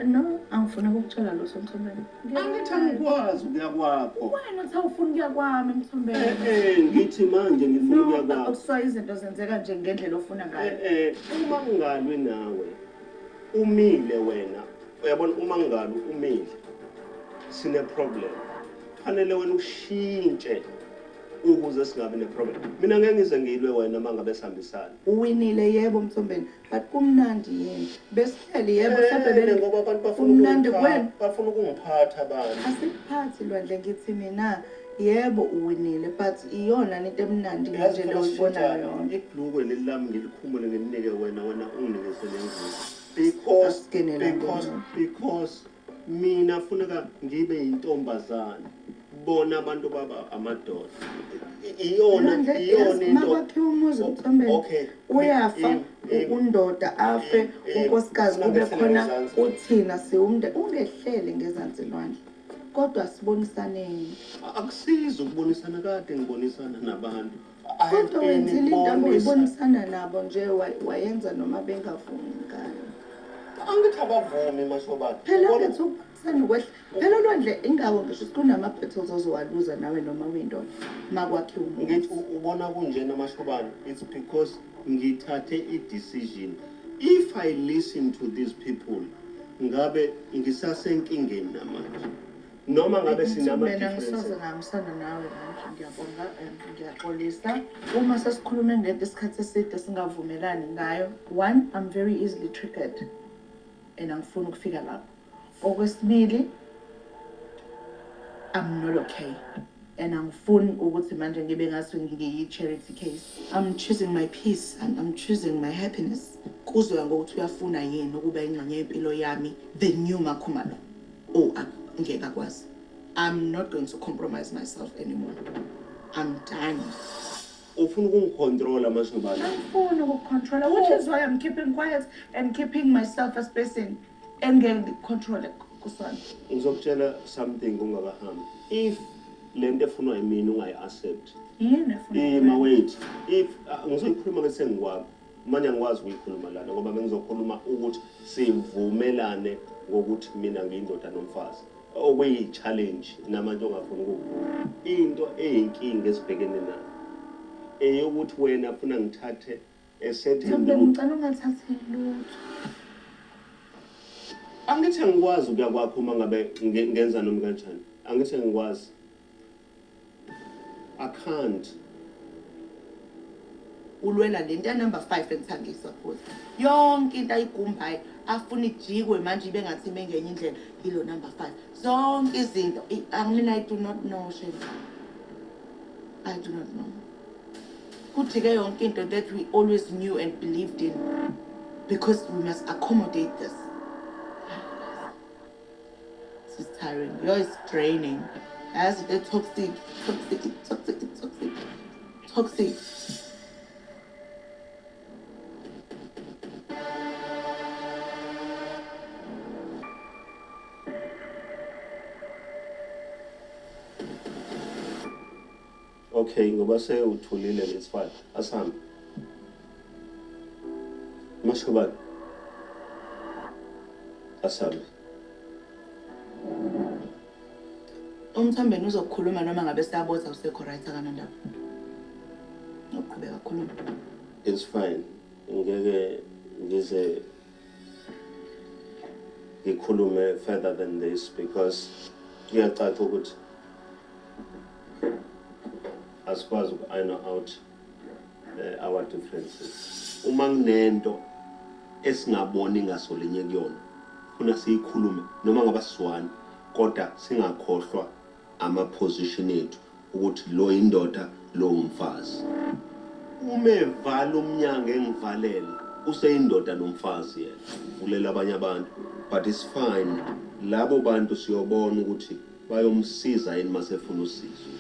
no, angifuna ukukutshela lo Mthombeni. Angithanda ukwazi ukuya kwakho. Wena uthi awufuna ukuya kwami Mthombeni. Ngithi manje ngifuna ukuya kwakho. Akusayi izinto zenzeka nje ngendlela ofuna ngayo. Uma ngalwe nawe umile wena. Uyabona uma ngalwe umile. Sine problem. Fanele wena ushintshe ukuze singabe ne problem. Mina ngeke ngize ngilwe wena mangabe sihambisana. Uwinile yebo Mthombeni, but kumnandi yini? Besihleli yebo mhlawumbe ngoba abantu bafuna ukungiphatha abantu. Asiphathi Lwandle ngithi mina yebo uwinile but iyona into emnandi nje le uyibonayo yonke. Ibhlukwe lelami ngilikhumule ngelinike wena unginikeze lengubo. Because mina funeka ngibe intombazana. Bona abantu baba amadoda. Iyona into. Makwakhiwa umuzi Mthombeni. Uyafa undoda afe unkosikazi kube khona uthina siwumnde ungehlele ngezansi Lwandle. Kodwa sibonisaneni. Akusiza ukubonisana kade ngibonisana nabantu. Kodwa wenzile into oyibonisana nabo nje wayenza noma bengavumi ngayo. Angithi abavumi mashobala. Phela ke ukubonisana ukwehla. Phela Lwandle ingawo ngisho kunama battles ozowaluza nawe noma uyindoda. Makwakhiwa umuzi. Ngithi ubona kunjena mashobala. It's because ngithathe i-decision. If I listen to these people, ngabe ngisasenkingeni namanje. Noma ngabe sinama differences. Mina ngisoze ngahambisana nawe manje ngiyabonga ngiyaxolisa. Uma sesikhulume ngento isikhathi eside singavumelani ngayo. One, I'm very easily triggered. And angifuni ukufika lapho. Okwesibili, I'm not okay. And angifuni ukuthi manje ngibe ngathi ngiyi-charity case. I'm choosing my peace and I'm choosing my happiness. Kuzoya ngokuthi uyafuna yini ukuba ingxenye yempilo yami the new Makhumalo. Ngeke akwazi. I'm not going to compromise myself anymore. I'm done. Ufuna ukungicontrola mashobala. Angifuni ukucontrola, which is why I'm keeping quiet and keeping myself as person and getting control kusana. Ngizokutshela something ungakahambi. If lento efunwa yimina ungayi-accept. Yini efuna? Wait. If ngizoyikhuluma ke sengikwami. Manje angikwazi ukuyikhuluma lana ngoba bengizokhuluma ukuthi sivumelane ngokuthi mina ngiyindoda nomfazi. Okuyi-challenge namanje ongafuni ukuvuka. Into eyinkinga esibhekene nayo eyokuthi wena ufuna ngithathe ngicela ungathathi lutho. Angithi ngikwazi ukuya kwakho uma ngabe ngenza noma kanjani. Angithi ngikwazi. I can't. Ulwela lento number 5 engithangisa futhi. Yonke into ayigumbayo afuna ijikwe manje ibe ngathi mengenye indlela yilo number 5. Zonke izinto I do not know Shema. I do not know. Kuthi-ke yonke into that we always knew and believed in because we must accommodate this. This is tiring. Yours is draining. As the toxic. Okay, ngoba sewuthulile lesifana. Asihambe. Mashobala. Asihambe. Umthambeni uzokukhuluma noma ngabe siyaboza usekho right akanandaba. Uqhubeka khuluma. It's fine. Ngeke ngize ngikhulume further than this because ngiyacaca ukuthi asikwazi uku-iron out our differences. Uma nginento esingaboni ngasolinye kuyona funa siyikhulume noma ngaba siswani kodwa singakhohlwa ama-position ethu ukuthi lo indoda lo umfazi. Uma evala umnyango engivalele useyindoda nomfazi yena ulela abanye abantu but it's fine. Labo bantu siyobona ukuthi bayomsiza yini masefuna usizo.